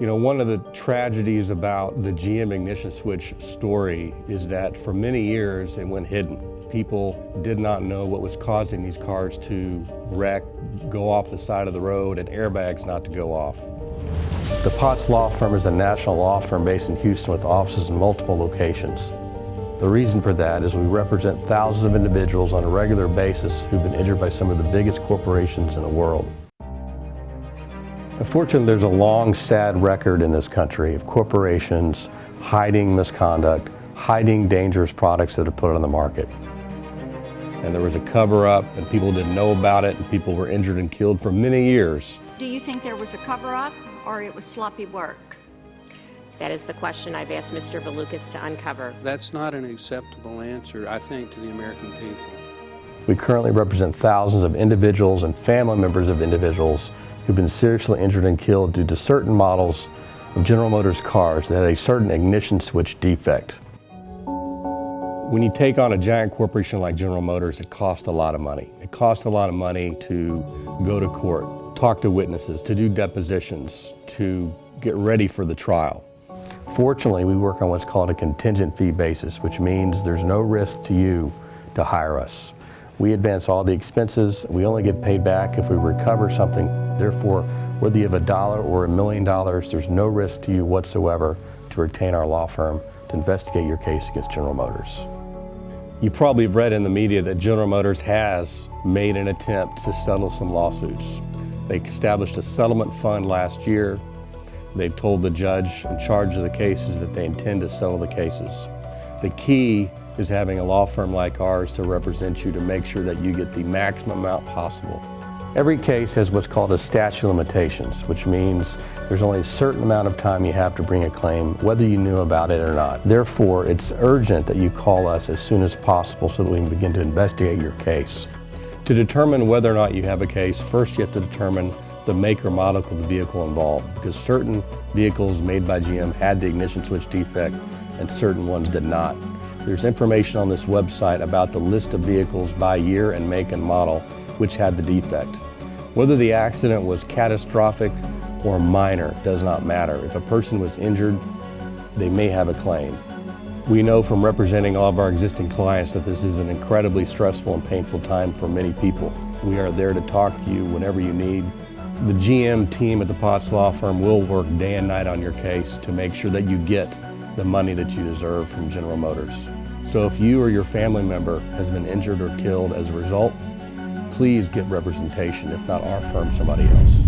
You know, one of the tragedies about the GM ignition switch story is that for many years it went hidden. People did not know what was causing these cars to wreck, go off the side of the road, and airbags not to go off. The Potts Law Firm is a national law firm based in Houston with offices in multiple locations. The reason for that is we represent thousands of individuals on a regular basis who've been injured by some of the biggest corporations in the world. Unfortunately, there's a long, sad record in this country of corporations hiding misconduct, hiding dangerous products that are put on the market. And there was a cover-up, and people didn't know about it, and people were injured and killed for many years. Do you think there was a cover-up, or it was sloppy work? That is the question I've asked Mr. Valukas to uncover. That's not an acceptable answer, I think, to the American people. We currently represent thousands of individuals and family members of individuals who've been seriously injured and killed due to certain models of General Motors cars that had a certain ignition switch defect. When you take on a giant corporation like General Motors, it costs a lot of money. It costs a lot of money to go to court, talk to witnesses, to do depositions, to get ready for the trial. Fortunately, we work on what's called a contingent fee basis, which means there's no risk to you to hire us. We advance all the expenses. We only get paid back if we recover something. Therefore, whether you have $1 or $1 million, there's no risk to you whatsoever to retain our law firm to investigate your case against General Motors. You probably have read in the media that General Motors has made an attempt to settle some lawsuits. They established a settlement fund last year. They've told the judge in charge of the cases that they intend to settle the cases. The key is having a law firm like ours to represent you to make sure that you get the maximum amount possible. Every case has what's called a statute of limitations, which means there's only a certain amount of time you have to bring a claim, whether you knew about it or not. Therefore, it's urgent that you call us as soon as possible so that we can begin to investigate your case. To determine whether or not you have a case, first you have to determine the make or model of the vehicle involved, because certain vehicles made by GM had the ignition switch defect and certain ones did not. There's information on this website about the list of vehicles by year and make and model which had the defect. Whether the accident was catastrophic or minor does not matter. If a person was injured, they may have a claim. We know from representing all of our existing clients that this is an incredibly stressful and painful time for many people. We are there to talk to you whenever you need. The GM team at the Potts Law Firm will work day and night on your case to make sure that you get the money that you deserve from General Motors. So if you or your family member has been injured or killed as a result, please get representation, if not our firm, somebody else.